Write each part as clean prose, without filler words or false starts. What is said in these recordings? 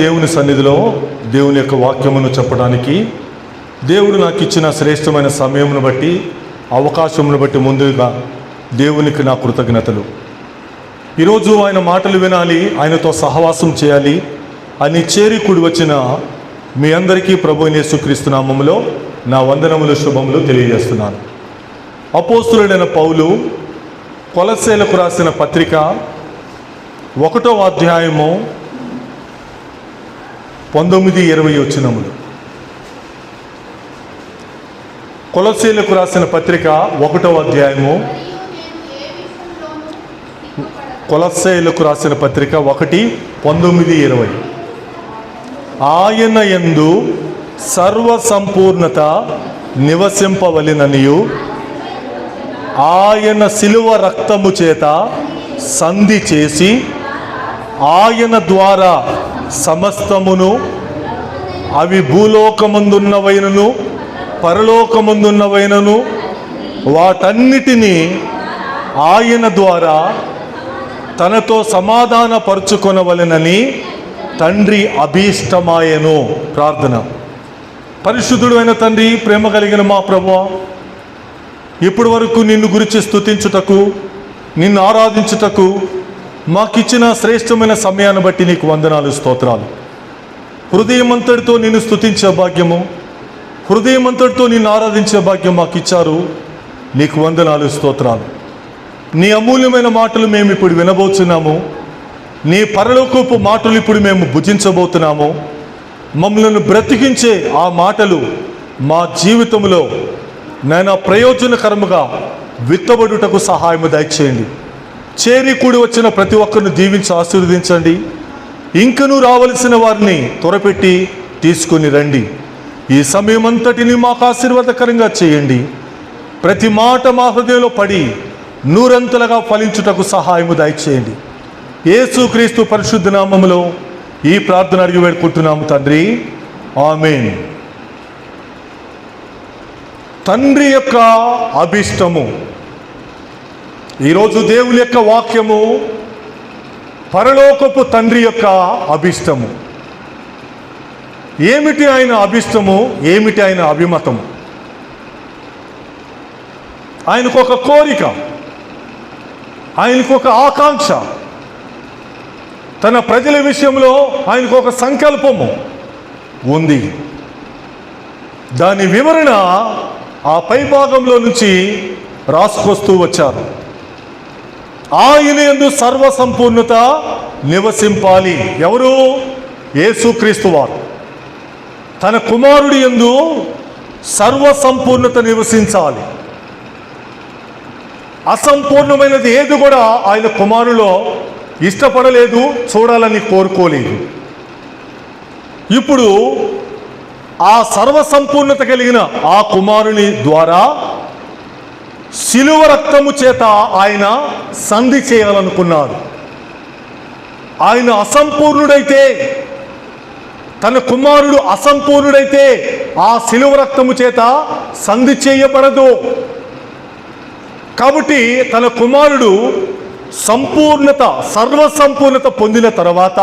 దేవుని సన్నిధిలో దేవుని యొక్క వాక్యమును చెప్పడానికి దేవుడు నాకు ఇచ్చిన శ్రేష్టమైన సమయమును బట్టి, అవకాశమును బట్టి ముందుగా దేవునికి నా కృతజ్ఞతలు. ఈరోజు ఆయన మాటలు వినాలి, ఆయనతో సహవాసం చేయాలి అని చేరి కూడి వచ్చిన మీ అందరికీ ప్రభువైన యేసుక్రీస్తు నామములో నా వందనములు, శుభములు తెలియజేస్తున్నాను. అపోస్తులుడైన పౌలు కొలస్సీలకు రాసిన పత్రిక 1వ అధ్యాయము 19-20 వచనములు. కొలస్సీలకు రాసిన పత్రిక 1వ అధ్యాయము, కొలస్సీలకు రాసిన పత్రిక 1:19-20. ఆయన యందు సర్వ సంపూర్ణత నివసింపవలెననియు ఆయన శిలువ రక్తము చేత సంధి చేసి ఆయన ద్వారా సమస్తమును, అవి భూలోకమందున్నవైనను పరలోకమందున్నవైనను వాటన్నిటినీ ఆయన ద్వారా తనతో సమాధానపరుచుకొనవలెనని తండ్రి అభీష్టమాయెను. ప్రార్థన. పరిశుద్ధుడు అయిన తండ్రి, ప్రేమ కలిగిన మా ప్రభువా, ఇప్పటి వరకు నిన్ను గురించి స్తుతించుటకు, నిన్ను ఆరాధించుటకు మాకిచ్చిన శ్రేష్టమైన సమయాన్ని బట్టి నీకు వందనాలు, స్తోత్రాలు. హృదయమంతటితో నిన్ను స్తుతించే భాగ్యము, హృదయమంతటితో నిన్ను ఆరాధించే భాగ్యం మాకు ఇచ్చారు. నీకు వందనాలు, స్తోత్రాలు. నీ అమూల్యమైన మాటలు మేము ఇప్పుడు వినబోతున్నాము. నీ పరలోకపు మాటలు ఇప్పుడు మేము భుజించబోతున్నాము. మమ్మల్ని బ్రతికించే ఆ మాటలు మా జీవితంలో నైనా ప్రయోజనకరముగా విత్తబడుటకు సహాయము దయచేయండి. చేరి కూడి వచ్చిన ప్రతి ఒక్కరిని దీవించి ఆశీర్వదించండి. ఇంకనూ రావలసిన వారిని త్వరపెట్టి తీసుకుని రండి. ఈ సమయం అంతటిని మాకు ఆశీర్వాదకరంగా చేయండి. ప్రతి మాట మా హృదయంలో పడి నూరంతలుగా ఫలించుటకు సహాయము దయచేయండి. యేసుక్రీస్తు పరిశుద్ధ నామములో ఈ ప్రార్థన అడిగి వేడుకుంటున్నాము తండ్రి, ఆమేన్. తండ్రి యొక్క అభిష్టము. ఈరోజు దేవుని యొక్క వాక్యము పరలోకపు తండ్రి యొక్క అభిష్టము. ఏమిటి ఆయన అభిష్టము? ఏమిటి ఆయన అభిమతము? ఆయనకు ఒక కోరిక, ఆయనకు ఒక ఆకాంక్ష, తన ప్రజల విషయంలో ఆయనకు ఒక సంకల్పము ఉంది. దాని వివరణ ఆ పై భాగంలో నుంచి రాసుకొస్తూ వచ్చారు. ఆయన యందు సర్వ సంపూర్ణత నివసింపాలి. ఎవరు? యేసుక్రీస్తు వారు. తన కుమారుడి యందు సర్వ సంపూర్ణత నివసించాలి. అసంపూర్ణమైనది ఏది కూడా ఆయన కుమారులో ఇష్టపడలేదు, చూడాలని కోరుకోలేదు. ఇప్పుడు ఆ సర్వ సంపూర్ణత కలిగిన ఆ కుమారుని ద్వారా శిలువ రక్తము చేత ఆయన సంధి చేయాలనుకున్నారు. ఆయన అసంపూర్ణుడైతే, తన కుమారుడు అసంపూర్ణుడైతే ఆ శిలువ రక్తము చేత సంధి చేయబడదు. కాబట్టి తన కుమారుడు సంపూర్ణత, సర్వసంపూర్ణత పొందిన తర్వాత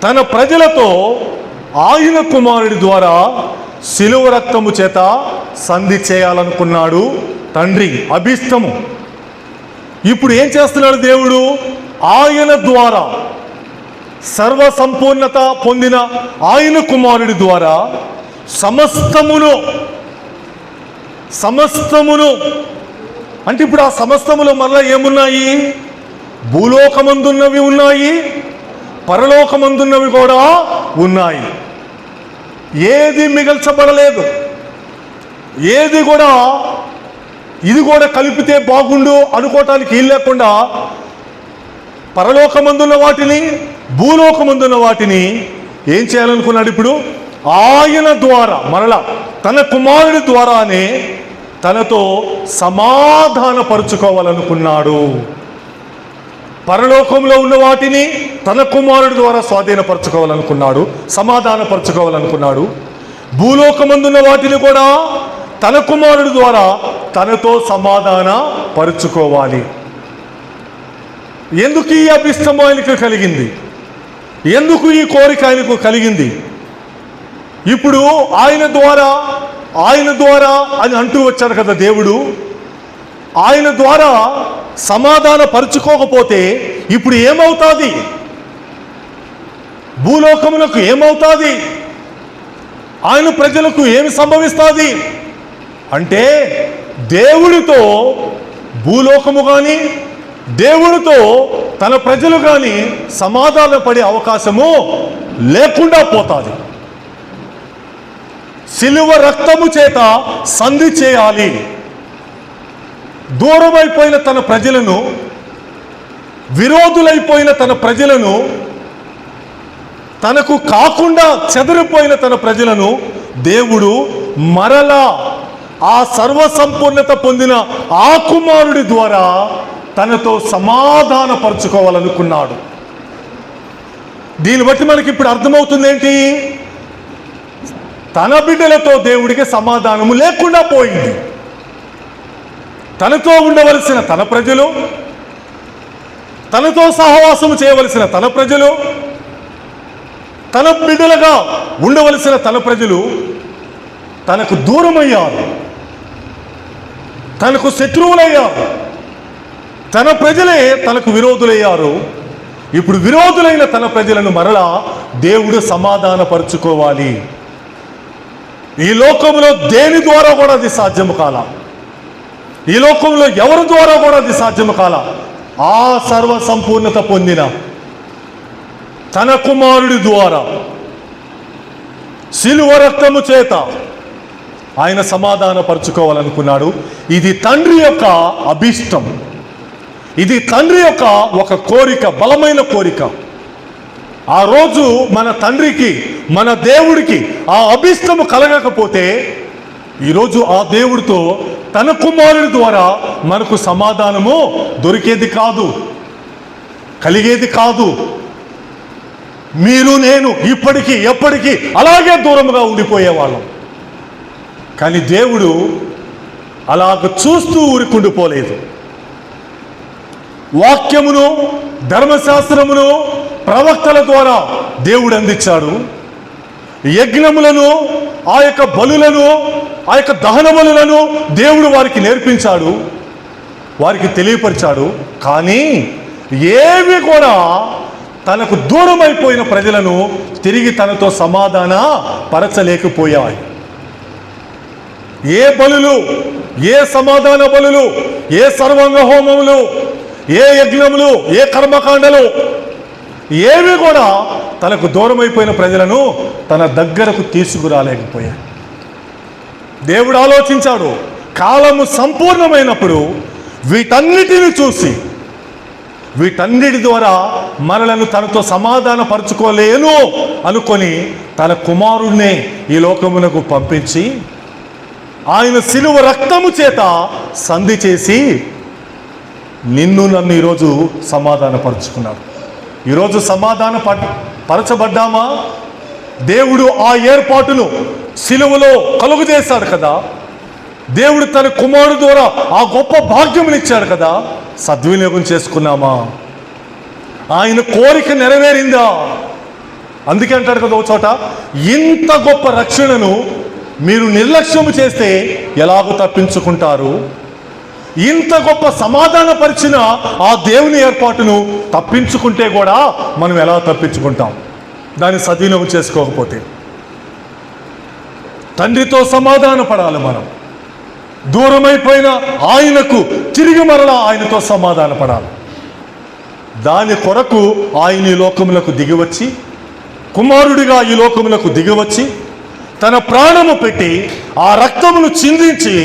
తన ప్రజలతో ఆయన కుమారుడి ద్వారా శిలువ రక్తము చేత సంధి చేయాలనుకున్నాడు తండ్రి. అభిష్టము. ఇప్పుడు ఏం చేస్తున్నాడు దేవుడు? ఆయన ద్వారా, సర్వసంపూర్ణత పొందిన ఆయన కుమారుడి ద్వారా సమస్తమును అంటే ఇప్పుడు ఆ సమస్తములో మరలా ఏమున్నాయి? భూలోకమందున్నవి ఉన్నాయి, పరలోకమందున్నవి కూడా ఉన్నాయి. ఏది మిగల్చబడలేదు. ఏది కూడా ఇది కూడా కలిపితే బాగుండు అనుకోవటానికి వీలు లేకుండా పరలోకమందున్న వాటిని, భూలోకమందున్న వాటిని ఏం చేయాలనుకున్నాడు? ఇప్పుడు ఆయన ద్వారా, మరలా తన కుమారుడి ద్వారానే తనతో సమాధానపరుచుకోవాలనుకున్నాడు. పరలోకంలో ఉన్న వాటిని తన కుమారుడి ద్వారా స్వాధీనపరచుకోవాలనుకున్నాడు, సమాధానపరచుకోవాలనుకున్నాడు. భూలోకమందున్న వాటిని కూడా తన కుమారుడి ద్వారా తనతో సమాధాన పరుచుకోవాలి. ఎందుకు ఈ అభిష్టం ఆయనకు కలిగింది? ఎందుకు ఈ కోరిక ఆయనకు కలిగింది? ఇప్పుడు ఆయన ద్వారా అని అంటూ వచ్చాడు కదా దేవుడు. ఆయన ద్వారా సమాధాన పరుచుకోకపోతే ఇప్పుడు ఏమవుతుంది? భూలోకములకు ఏమవుతుంది? ఆయన ప్రజలకు ఏమి సంభవిస్తుంది అంటే, దేవుడితో భూలోకము కానీ దేవుడితో తన ప్రజలు కానీ సమాధాన పడే అవకాశము లేకుండా పోతుంది. సిలువ రక్తము చేత సంధి చేయాలి. దూరమైపోయిన తన ప్రజలను, విరోధులైపోయిన తన ప్రజలను, తనకు కాకుండా చెదిరిపోయిన తన ప్రజలను దేవుడు మరలా ఆ సర్వసంపూర్ణత పొందిన ఆ కుమారుడి ద్వారా తనతో సమాధానపరుచుకోవాలనుకున్నాడు. దీన్ని బట్టి మనకి ఇప్పుడు అర్థమవుతుంది ఏంటి? తన బిడ్డలతో దేవుడికి సమాధానము లేకుండా పోయింది. తనతో ఉండవలసిన తన ప్రజలు, తనతో సహవాసము చేయవలసిన తన ప్రజలు, తన బిడ్డలుగా ఉండవలసిన తన ప్రజలు తనకు దూరమయ్యారు, తనకు శత్రువులయ్యారు. తన ప్రజలే తనకు విరోధులయ్యారు. ఇప్పుడు విరోధులైన తన ప్రజలను మరలా దేవుడు సమాధానపరుచుకోవాలి. ఈ లోకంలో దేని ద్వారా కూడా అది సాధ్యము కాల. ఈ లోకంలో ఎవరి ద్వారా కూడా అది సాధ్యము కాల. ఆ సర్వ సంపూర్ణత పొందిన తన కుమారుడి ద్వారా సిలువ రక్తము చేత ఆయన సమాధానపరుచుకోవాలనుకున్నాడు. ఇది తండ్రి యొక్క అభిష్టం. ఇది తండ్రి యొక్క ఒక కోరిక, బలమైన కోరిక. ఆ రోజు మన తండ్రికి, మన దేవుడికి ఆ అభిష్టము కలగకపోతే ఈరోజు ఆ దేవుడితో తన కుమారుడి ద్వారా మనకు సమాధానము దొరికేది కాదు, కలిగేది కాదు. మీరు నేను ఇప్పటికీ ఎప్పటికీ అలాగే దూరముగా ఉండిపోయేవాళ్ళం. కానీ దేవుడు అలాగ చూస్తూ ఊరుకుండిపోలేదు. వాక్యమును, ధర్మశాస్త్రమును ప్రవక్తల ద్వారా దేవుడు అందించాడు. యజ్ఞములను, ఆ యొక్క బలులను, ఆ యొక్క దహన బలులను దేవుడు వారికి నేర్పించాడు, వారికి తెలియపరిచాడు. కానీ ఏవి కూడా తనకు దూరమైపోయిన ప్రజలను తిరిగి తనతో సమాధాన పరచలేకపోయాయి. ఏ బలులు, ఏ సమాధాన బలులు, ఏ సర్వాంగ హోమములు, ఏ యజ్ఞములు, ఏ కర్మకాండలు ఏవి కూడా తనకు దూరమైపోయిన ప్రజలను తన దగ్గరకు తీసుకురాలేకపోయాయి. దేవుడు ఆలోచించాడు, కాలము సంపూర్ణమైనప్పుడు వీటన్నిటిని చూసి, వీటన్నిటి ద్వారా మనలను తనతో సమాధాన పరుచుకోలేను అనుకొని తన కుమారుణ్ణి ఈ లోకమునకు పంపించి ఆయన సిలువ రక్తము చేత సంధి చేసి నిన్ను నన్ను ఈరోజు సమాధానపరుచుకున్నాడు. ఈరోజు పరచబడ్డామా? దేవుడు ఆ ఏర్పాటును సిలువలో కలుగు చేశాడు కదా. దేవుడు తన కుమారుడు ద్వారా ఆ గొప్ప భాగ్యమునిచ్చాడు కదా. సద్వినియోగం చేసుకున్నామా? ఆయన కోరిక నెరవేరిందా? అందుకే అంటాడు కదా ఒక చోట, ఇంత గొప్ప రక్షణను మీరు నిర్లక్ష్యము చేస్తే ఎలాగో తప్పించుకుంటారు. ఇంత గొప్ప సమాధానపరిచిన ఆ దేవుని ఏర్పాటును తప్పించుకుంటే కూడా మనం ఎలా తప్పించుకుంటాం? దాన్ని సద్వినియోగం చేసుకోకపోతే. తండ్రితో సమాధాన పడాలి మనం. దూరమైపోయిన ఆయనకు తిరిగి మరలా ఆయనతో సమాధాన పడాలి. దాని కొరకు ఆయన ఈ లోకములకు దిగివచ్చి, కుమారుడిగా ఈ లోకములకు దిగివచ్చి తన ప్రాణము పెట్టి ఆ రక్తమును చిందించి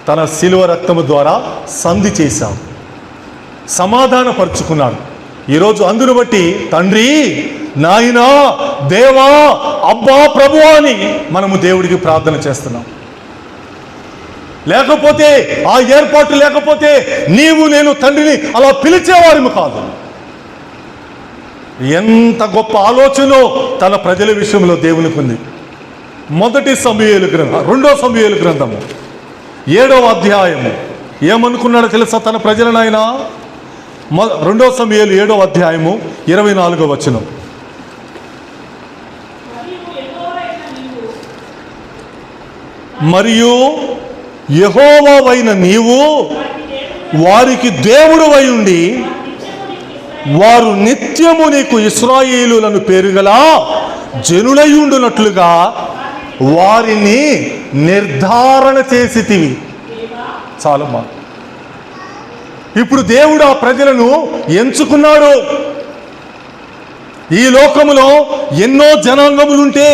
తన సిలువ రక్తము ద్వారా సంధి చేశాం, సమాధానపరుచుకున్నాడు. ఈరోజు అందును బట్టి తండ్రి, నాయనా, దేవా, అబ్బా, ప్రభువా అని మనము దేవుడికి ప్రార్థన చేస్తున్నాం. లేకపోతే ఆ ఏర్పాటు లేకపోతే నీవు నేను తండ్రిని అలా పిలిచేవారిము కాదు. ఎంత గొప్ప ఆలోచనో తన ప్రజల విషయంలో దేవునికి ఉంది. మొదటి సమూయేలు గ్రంథం, 2వ సమూయేలు గ్రంథము 7వ అధ్యాయము ఏమనుకున్నాడో తెలుసా తన ప్రజలను ఆయన? 2వ సమూయేలు 7వ అధ్యాయము 24వ వచనం. మరియు యెహోవావైన నీవు వారికి దేవుడు అయి ఉండి వారు నిత్యము నీకు ఇశ్రాయేలులను పేరుగల జనులయుండునట్లుగా వారిని నిర్ధారణ చేసితివి. చాలమ్మా. ఇప్పుడు దేవుడు ఆ ప్రజలను ఎంచుకున్నాడు. ఈ లోకములో ఎన్నో జనాంగములుంటే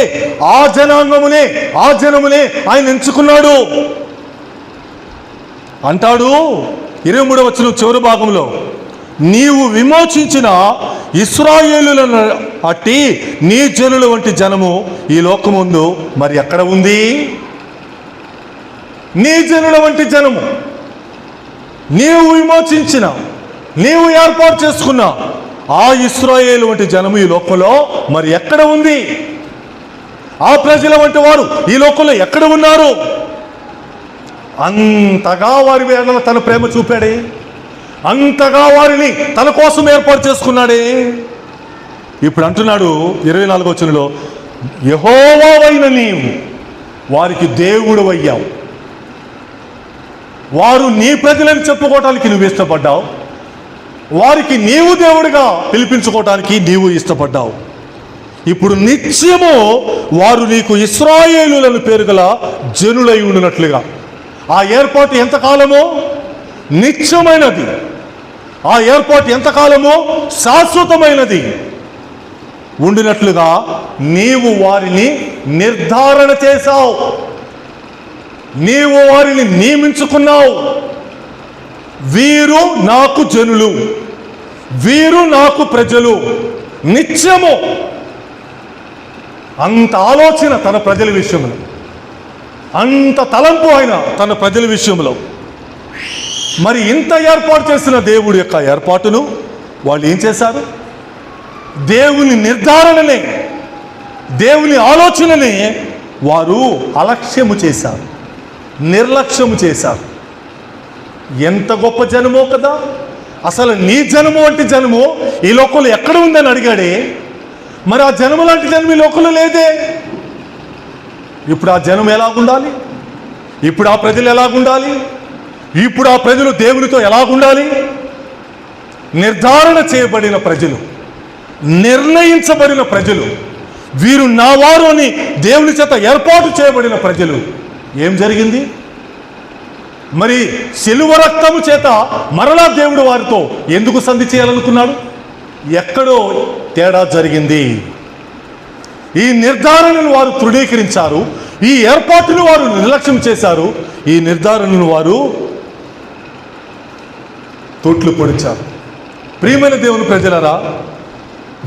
ఆ జనమునే ఆయన ఎంచుకున్నాడు. అంటాడు 23వ వచనం చివరి భాగంలో, నీవు విమోచించిన ఇశ్రాయేలులను అట్టి నీ జనుల వంటి జనము ఈ లోకముందు మరి ఎక్కడ ఉంది? నీ జనుల వంటి జనము, నీవు విమోచించిన, నీవు ఏర్పాటు చేసుకున్న ఆ ఇశ్రాయేలు వంటి జనము ఈ లోకంలో మరి ఎక్కడ ఉంది? ఆ ప్రజల వంటి వారు ఈ లోకంలో ఎక్కడ ఉన్నారు? అంతగా వారి వేళ తన ప్రేమ చూపాడే, అంతగా వారిని తన కోసం ఏర్పాటు చేసుకున్నాడే. ఇప్పుడు అంటున్నాడు 24వ వచనంలో, యెహోవావైన నీవు వారికి దేవుడు అయ్యావు. వారు నీ ప్రజలను చెప్పుకోవటానికి నువ్వు ఇష్టపడ్డావు, వారికి నీవు దేవుడిగా పిలిపించుకోవటానికి నీవు ఇష్టపడ్డావు. ఇప్పుడు నిత్యము వారు నీకు ఇశ్రాయేలులను పేరుగల జనులై ఉండినట్లుగా. ఆ ఏర్పాటు ఎంతకాలమో నిత్యమైనది, ఆ ఏర్పాటు ఎంతకాలమో శాశ్వతమైనది ఉండినట్లుగా నీవు వారిని నిర్ధారణ చేశావు, నీవు వారిని నియమించుకున్నావు. వీరు నాకు జనులు, వీరు నాకు ప్రజలు. నిత్యము అంత ఆలోచన తన ప్రజల విషయంలో, అంత తలంపు ఆయన తన ప్రజల విషయంలో. మరి ఇంత ఏర్పాటు చేసిన దేవుడి యొక్క ఏర్పాటును వాళ్ళు ఏం చేశారు? దేవుని నిర్ధారణనే, దేవుని ఆలోచననే వారు అలక్ష్యము చేశారు, నిర్లక్ష్యము చేశారు. ఎంత గొప్ప జనమో కదా! అసలు నీ జనము వంటి జనము ఈ లోకంలో ఎక్కడ ఉందని అడిగాడే. మరి ఆ జనము లాంటి జనం ఈ లోకంలో లేదే. ఇప్పుడు ఆ జనం ఎలాగుండాలి? ఇప్పుడు ఆ ప్రజలు ఎలాగుండాలి? ఇప్పుడు ఆ ప్రజలు దేవునితో ఎలాగుండాలి? నిర్ధారణ చేయబడిన ప్రజలు, నిర్ణయించబడిన ప్రజలు, వీరు నా వారు అని దేవుని చేత ఏర్పాటు చేయబడిన ప్రజలు. ఏం జరిగింది? మరి శిలువ రక్తము చేత మరలా దేవుడు వారితో ఎందుకు సంధి చేయాలనుకున్నాడు? ఎక్కడో తేడా జరిగింది. ఈ నిర్ధారణను వారు తృణీకరించారు, ఈ ఏర్పాటును వారు నిర్లక్ష్యం చేశారు, ఈ నిర్ధారణను వారు తోట్లు పొడిచారు. ప్రియమైన దేవుని ప్రజలరా,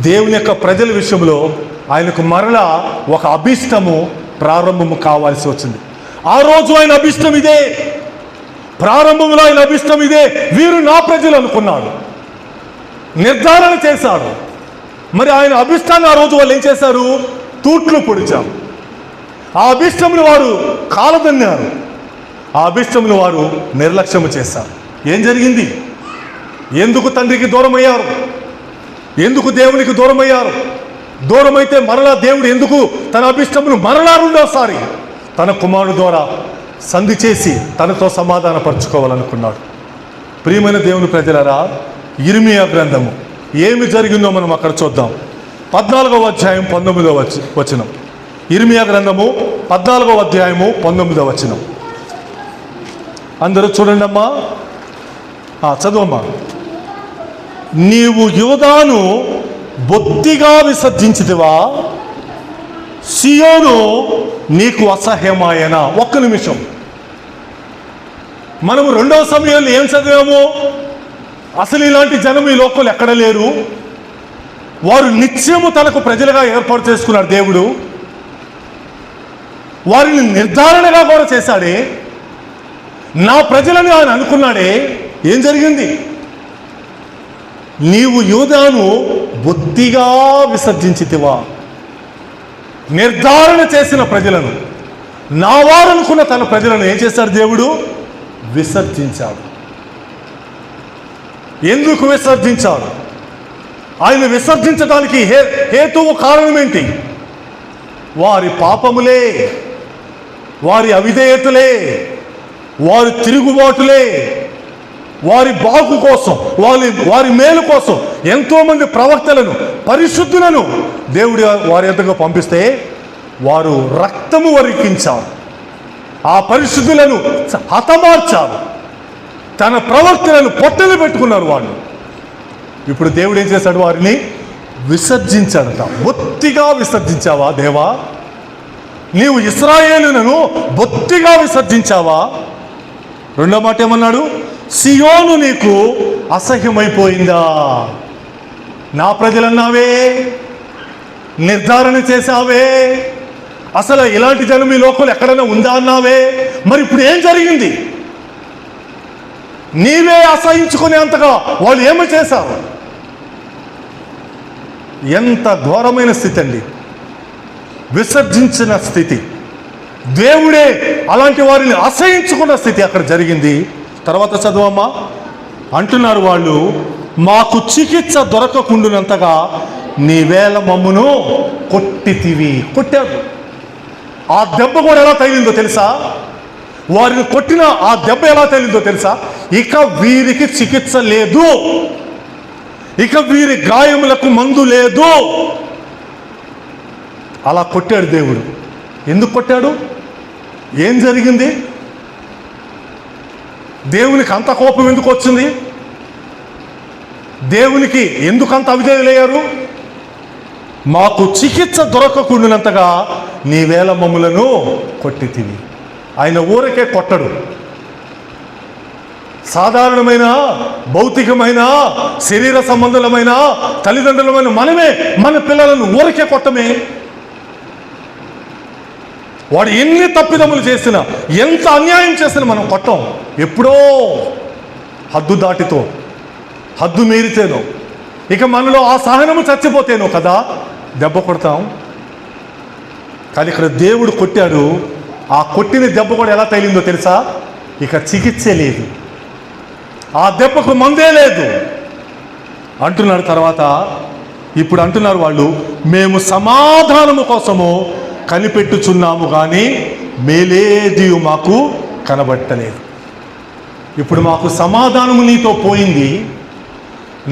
దేవుని యొక్క ప్రజల విషయంలో ఆయనకు మరలా ఒక అభిష్టము ప్రారంభము కావాల్సి వచ్చింది. ఆ రోజు ఆయన అభిష్టం ఇదే, ప్రారంభంలో ఆయన అభిష్టం ఇదే. వీరు నా ప్రజలు అనుకున్నాడు, నిర్ధారణ చేశాడు. మరి ఆయన అభిష్టాన్ని ఆ రోజు వాళ్ళు ఏం చేశారు? తూట్లు పొడిచారు. ఆ అభిష్టమును వారు కాలదన్నారు, ఆ అభిష్టమును వారు నిర్లక్ష్యము చేశారు. ఏం జరిగింది? ఎందుకు తండ్రికి దూరం అయ్యారు? ఎందుకు దేవునికి దూరం అయ్యారు? దూరమైతే మరలా దేవుడు ఎందుకు తన అభిష్టమును మరలా రెండోసారి తన కుమారుడు ద్వారా సంధి చేసి తనతో సమాధానపరచుకోవాలనుకున్నాడు. ప్రియమైన దేవుని ప్రజలరా, ఇర్మియా గ్రంథము ఏమి జరిగిందో మనం అక్కడ చూద్దాం. 14వ అధ్యాయం 19వ వచనం. ఇర్మియా గ్రంథము 14వ అధ్యాయము 19వ వచనం. అందరూ చూడండి అమ్మా, చదువమ్మా. నీవు యూదాను బొత్తిగా విసర్జించితివా, సియోను నీకు అసహ్యమాయనా. ఒక్క నిమిషం, మనము 2వ సమయంలో ఏం చదివాము? అసలు ఇలాంటి జనం ఈ లోకంలో ఎక్కడ లేరు, వారు నిత్యము తనకు ప్రజలుగా ఏర్పాటు చేసుకున్నాడు దేవుడు, వారిని నిర్ధారణగా కూడా చేశాడే, నా ప్రజలని ఆయన అనుకున్నాడే. ఏం జరిగింది? నీవు యూదాను బొత్తిగా విసర్జించితివా. నిర్ధారణ చేసిన ప్రజలను, నా వారు అనుకున్న తన ప్రజలను ఏం చేశాడు దేవుడు? విసర్జించాడు. ఎందుకు విసర్జించాడు? ఆయన విసర్జించడానికి హేతువు కారణం ఏంటి? వారి పాపములే, వారి అవిధేయతలే, వారి తిరుగుబాటులే, వారి బాగు కోసం, వారి మేలు కోసం ఎంతోమంది ప్రవక్తలను, పరిశుద్ధులను దేవుడి వారి ఎద్దకు పంపిస్తే వారు రక్తము వరికించారు, ఆ పరిశుద్ధులను హతమార్చారు, తన ప్రవక్తలను పొట్టలు పెట్టుకున్నారు వాళ్ళు. ఇప్పుడు దేవుడు ఏం చేశాడు? వారిని విసర్జించాడట. బొత్తిగా విసర్జించావా దేవా? నీవు ఇశ్రాయేలులను బొత్తిగా విసర్జించావా? రెండో మాట ఏమన్నాడు? సియోను నీకు అసహ్యమైపోయిందా? నా ప్రజలన్నావే, నిర్ధారణ చేశావే, అసలు ఇలాంటి జనం ఈ లోకంలో ఎక్కడైనా ఉందా అన్నావే, మరి ఇప్పుడు ఏం జరిగింది? నీవే అసహించుకునేంతగా వాళ్ళు ఏమి చేశారు? ఎంత ఘోరమైన స్థితి అండి, విసర్జించిన స్థితి. దేవుడే అలాంటి వారిని అసహించుకున్న స్థితి అక్కడ జరిగింది. తర్వాత చదువమ్మా. అంటున్నారు వాళ్ళు, మాకు చికిత్స దొరకకుండునంతగా నీవేళ మమ్మును కొట్టితివి. కొట్టారు. ఆ దెబ్బ కూడా ఎలా తగిలిందో తెలుసా? వారిని కొట్టిన ఆ దెబ్బ ఎలా తగిలిందో తెలుసా? ఇక వీరికి చికిత్స లేదు, ఇక వీరి గాయములకు మందు లేదు. అలా కొట్టాడు దేవుడు. ఎందుకు కొట్టాడు? ఏం జరిగింది? దేవునికి అంత కోపం ఎందుకు వచ్చింది? దేవునికి ఎందుకంత అవిధేయులయ్యారు? మాకు చికిత్స దొరకకుండానంతగా నీవేళ మమ్ములను కొట్టితివి. ఆయన ఊరకే కొట్టడు. సాధారణమైన భౌతికమైన శరీర సంబంధులమైన తల్లిదండ్రులమైన మనమే మన పిల్లలను ఊరకే కొట్టమే. వాడు ఎన్ని తప్పిదములు చేసినా, ఎంత అన్యాయం చేసినా మనం కొట్టం. ఎప్పుడో హద్దు దాటితో, హద్దు మీరితేనో, ఇక మనలో ఆ సహనము చచ్చిపోతేనో కదా దెబ్బ కొడతాం. కానీ ఇక్కడ దేవుడు కొట్టాడు. ఆ కొట్టిన దెబ్బ కూడా ఎలా తగిలిందో తెలుసా? ఇక చికిత్సే లేదు, ఆ దెబ్బకు మందే లేదు అంటున్నాడు. తర్వాత ఇప్పుడు అంటున్నారు వాళ్ళు, మేము సమాధానము కోసము కనిపెట్టుచున్నాము కానీ మేలేది మాకు కనబట్టలేదు. ఇప్పుడు మాకు సమాధానము నీతో పోయింది.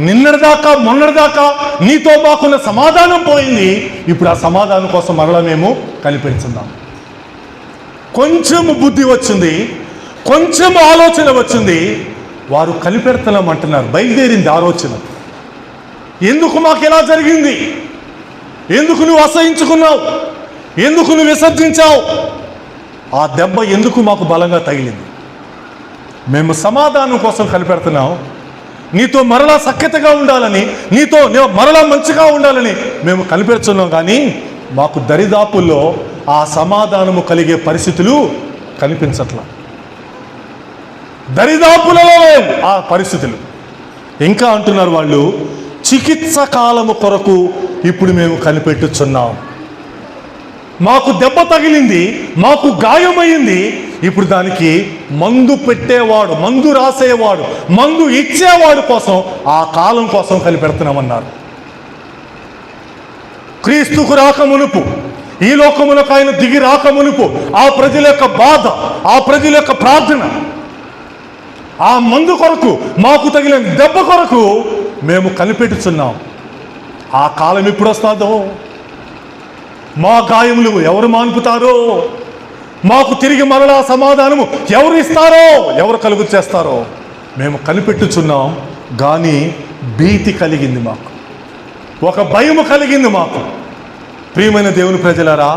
నిన్నటిదాకా మొన్నటిదాకా నీతో మాకున్న సమాధానం పోయింది. ఇప్పుడు ఆ సమాధానం కోసం మరలా మేము కనిపెడుతున్నాం. కొంచెం బుద్ధి వచ్చింది, కొంచెం ఆలోచన వచ్చింది, వారు కనిపెడతలం అంటున్నారు. బయలుదేరింది ఆలోచన. ఎందుకు మాకు ఎలా జరిగింది? ఎందుకు నువ్వు అసహించుకున్నావు? ఎందుకు నువ్వు విసర్జించావు? ఆ దెబ్బ ఎందుకు మాకు బలంగా తగిలింది? మేము సమాధానం కోసం కనిపెడుతున్నాం. నీతో మరలా సఖ్యతగా ఉండాలని, నీతో మరలా మంచిగా ఉండాలని మేము కనిపెడుతున్నాం. కానీ మాకు దరిదాపుల్లో ఆ సమాధానము కలిగే పరిస్థితులు కనిపించట్లా. దరిదాపులలో ఆ పరిస్థితులు. ఇంకా అంటున్నారు వాళ్ళు, చికిత్స కాలము కొరకు ఇప్పుడు మేము కనిపెట్టుచున్నాం. మాకు దెబ్బ తగిలింది, మాకు గాయమైంది, ఇప్పుడు దానికి మందు పెట్టేవాడు, మందు రాసేవాడు, మందు ఇచ్చేవాడు కోసం, ఆ కాలం కోసం కనిపెడుతున్నామన్నారు. క్రీస్తుకు రాకమునుపు, ఈ లోకములకు ఆయన దిగి రాకమునుపు ఆ ప్రజల యొక్క బాధ, ఆ ప్రజల యొక్క ప్రార్థన, ఆ మందు కొరకు, మాకు తగిలిన దెబ్బ కొరకు మేము కనిపెట్టుచున్నాం. ఆ కాలం ఎప్పుడు వస్తుందో, మా గాయములు ఎవరు మాన్పుతారో, మాకు తిరిగి మరలా సమాధానము ఎవరు ఇస్తారో, ఎవరు కలుగు చేస్తారో మేము కనిపెట్టుచున్నాం. కానీ భీతి కలిగింది మాకు, ఒక భయము కలిగింది మాకు. ప్రియమైన దేవుని ప్రజలారా,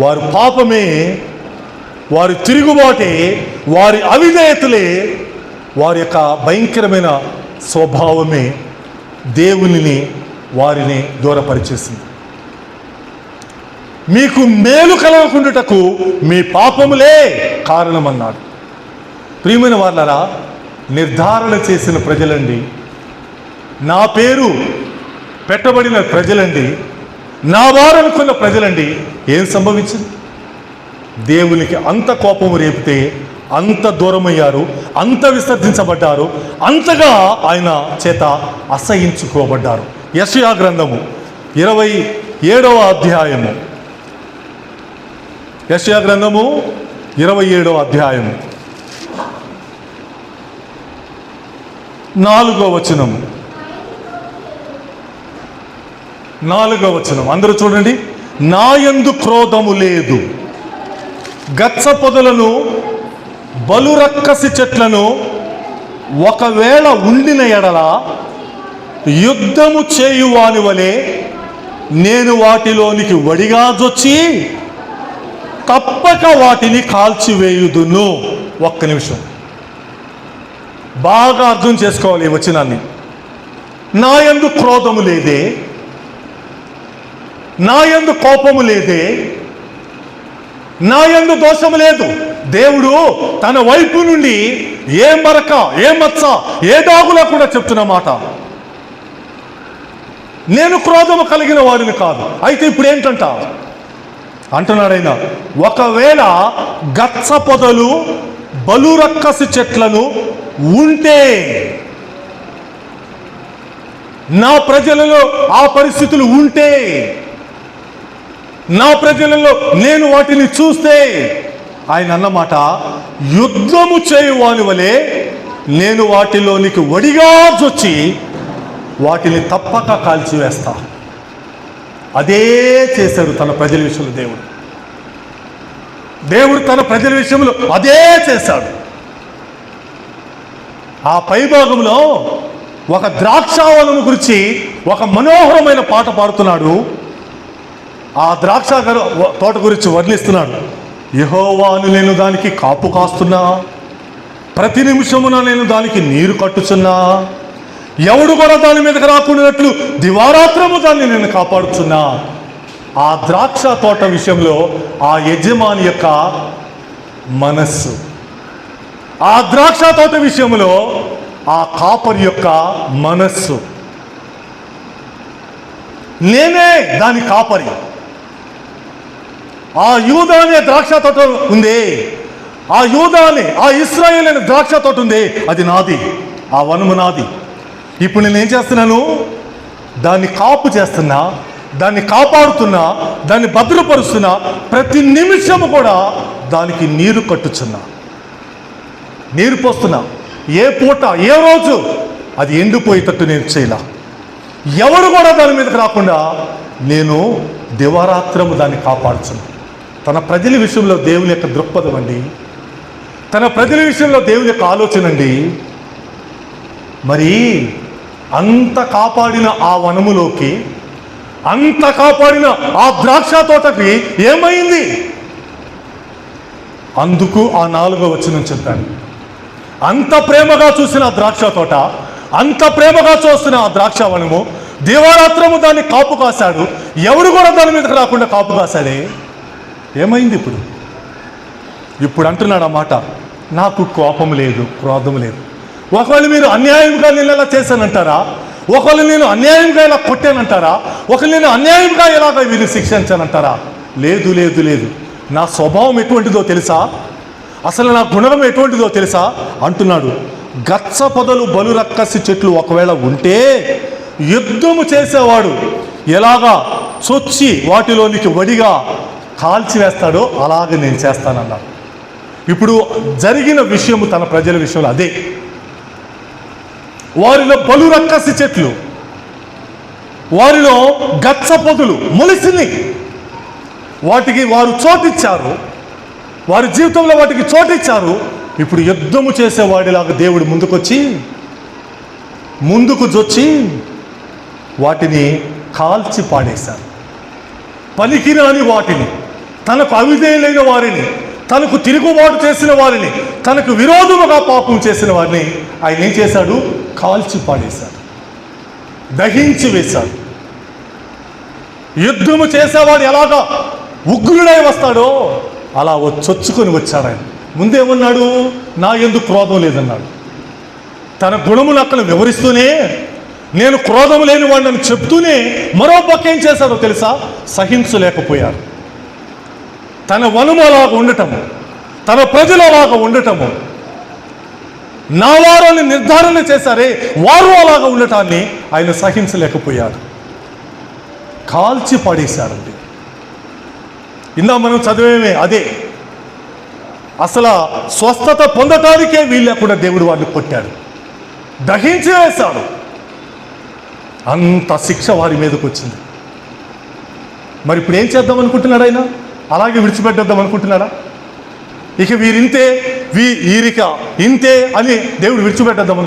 వారి పాపమే, వారి తిరుగుబాటే, వారి అవిధేయతలే, వారి యొక్క భయంకరమైన స్వభావమే దేవునిని, వారిని దూరపరిచేసింది. మీకు మేలు కలగకుండుటకు మీ పాపములే కారణమన్నాడు. ప్రియమైన వాళ్ళరా, నిర్ధారణ చేసిన ప్రజలండి, నా పేరు పెట్టబడిన ప్రజలండి, నా వారనుకున్న ప్రజలండి. ఏం సంభవించింది? దేవునికి అంత కోపము రేపితే అంత దూరమయ్యారు, అంత విసర్జించబడ్డారు, అంతగా ఆయన చేత అసహించుకోబడ్డారు. యెషయా గ్రంథము 27వ అధ్యాయము యెషయా గ్రంథము 27వ అధ్యాయం 4వ వచనము. 4వ వచనం అందరూ చూడండి. నా యందు క్రోధము లేదు, గచ్చ పొదలను బలురక్కసి చెట్లను ఒకవేళ ఉండిన ఎడల యుద్ధము చేయువాని వలె నేను వాటిలోనికి వడిగా జొచ్చి తప్పక వాటిని కాల్చివేయుదును. ఒక్క నిమిషం బాగా అర్థం చేసుకోవాలి ఈ వచనాన్ని. నా యందు క్రోధము లేదే, నా యందు కోపము లేదే, నా యందు దోషము లేదు. దేవుడు తన వైపు నుండి ఏ మరక, ఏ మచ్చ, ఏ దాగులా కూడా చెప్తున్న మాట, నేను క్రోధము కలిగిన వాడిని కాదు. అయితే ఇప్పుడు ఏంటంట అంటున్నాడైనా, ఒకవేళ గచ్చ పొదలు బలురక్కసి చెట్లను ఉంటే, నా ప్రజలలో ఆ పరిస్థితులు ఉంటే, నా ప్రజలలో నేను వాటిని చూస్తే, ఆయన అన్నమాట యుద్ధము చేయువాని వలె నేను వాటిలోనికి వడిగా జొచ్చి వాటిని తప్పక కాల్చివేస్తా. అదే చేశాడు తన ప్రజల విషయంలో దేవుడు తన ప్రజల విషయంలో అదే చేశాడు. ఆ పైభాగంలో ఒక ద్రాక్షావనము గురించి ఒక మనోహరమైన పాట పాడుతున్నాడు. ఆ ద్రాక్ష తోట గురించి వర్ణిస్తున్నాడు. యెహోవాను నేను దానికి కాపు కాస్తున్నా, ప్రతి నిమిషమున నేను దానికి నీరు కట్టుచున్నా, ఎవడు కూడా దాని మీదకి రాకుండాట్లు దివారాత్రము దాన్ని నేను కాపాడుతున్నా. ఆ ద్రాక్ష తోట విషయంలో ఆ యజమాని యొక్క మనస్సు, ఆ ద్రాక్ష తోట విషయంలో ఆ కాపరి యొక్క మనస్సు, నేనే దాని కాపరి. ఆ యూదా అనే ద్రాక్ష తోట ఉంది, ఆ యూదా అనే ఆ ఇశ్రాయేల్ అనే ద్రాక్ష తోట ఉంది, అది నాది, ఆ వనము నాది. ఇప్పుడు నేనేం చేస్తున్నాను? దాన్ని కాపు చేస్తున్నా, దాన్ని కాపాడుతున్నా, దాన్ని భద్రపరుస్తున్నా, ప్రతి నిమిషము కూడా దానికి నీరు కట్టుచున్నా, నీరు పోస్తున్నా. ఏ పూట ఏ రోజు అది ఎండిపోయేటట్టు నేను చేయలా. ఎవరు కూడా దాని మీదకి రాకుండా నేను దివారాత్రము దాన్ని కాపాడుచున్నా. తన ప్రజల విషయంలో దేవుని యొక్క దృక్పథం అండి, తన ప్రజల విషయంలో దేవుని యొక్క ఆలోచన అండి. మరి అంత కాపాడిన ఆ వనములోకి, అంత కాపాడిన ఆ ద్రాక్ష తోటకి ఏమైంది? అందుకు ఆ 4వ వచనం చెప్పాను. అంత ప్రేమగా చూసిన ఆ ద్రాక్ష తోట, అంత ప్రేమగా చూస్తున్న ఆ ద్రాక్ష వనము, దివారాత్రము దాన్ని కాపు కాశాడు, ఎవరు కూడా దాని మీదకి రాకుండా కాపు కాశాడే. ఏమైంది ఇప్పుడు? ఇప్పుడు అంటున్నాడు ఆ మాట, నాకు కోపం లేదు, క్రోధం లేదు. ఒకవేళ మీరు అన్యాయంగా నేను ఇలా చేశానంటారా? ఒకవేళ నేను అన్యాయంగా ఇలా కొట్టానంటారా? ఒకవేళ నేను అన్యాయంగా ఇలాగ వీళ్ళు శిక్షించానంటారా? లేదు లేదు లేదు. నా స్వభావం ఎటువంటిదో తెలుసా? అసలు నా గుణం ఎటువంటిదో తెలుసా అంటున్నాడు. గచ్చ పొదలు బలురక్కసి చెట్లు ఒకవేళ ఉంటే యుద్ధము చేసేవాడు ఎలాగా చొచ్చి వాటిలోనికి వడిగా కాల్చివేస్తాడో అలాగే నేను చేస్తానన్నాడు. ఇప్పుడు జరిగిన విషయము తన ప్రజల విషయంలో అదే. వారిలో బలురక్కసి చెట్లు, వారిలో గచ్చ పొదలు మొలిసింది. వాటికి వారు చోటిచ్చారు, వారి జీవితంలో వాటికి చోటిచ్చారు. ఇప్పుడు యుద్ధము చేసేవాడిలాగా దేవుడు ముందుకు జొచ్చి వాటిని కాల్చి పాడేశారు. పనికిరాని వాటిని, తనకు అవిధేయులైన వారిని, తనకు తిరుగుబాటు చేసిన వారిని, తనకు విరోధముగా పాపం చేసిన వారిని ఆయన ఏం చేశాడు? కాల్చి పాడేశాడు, దహించి వేశాడు. యుద్ధము చేసేవాడు ఎలాగా ఉగ్రుడై వస్తాడో అలా చొచ్చుకొని వచ్చాడు ఆయన. ముందేమన్నాడు? నా యందు క్రోధం లేదన్నాడు. తన గుణములు అక్కడ వివరిస్తూనే, నేను క్రోధం లేని వాడిని అని చెప్తూనే మరో పక్క ఏం చేశాడో తెలుసా? సహించలేకపోయారు. తన వనము అలాగా ఉండటము, తన ప్రజలు అలాగా ఉండటము, నా వారిని నిర్ధారణ చేశారే, వారు అలాగా ఉండటాన్ని ఆయన సహించలేకపోయారు. కాల్చి పడేశారండి. ఇందా మనం చదివేమే అదే. అసలు స్వస్థత పొందటానికే వీలు లేకుండా దేవుడు వారిని కొట్టాడు, దహించి వేశాడు. అంత శిక్ష వారి మీదకి వచ్చింది. మరి ఇప్పుడు ఏం చేద్దాం అనుకుంటున్నాడు ఆయన? అలాగే విడిచిపెట్టేద్దాం అనుకుంటున్నాడా? ఇక వీరింతే, వీరిక ఇంతే అని దేవుడు విడిచిపెట్టేద్దాం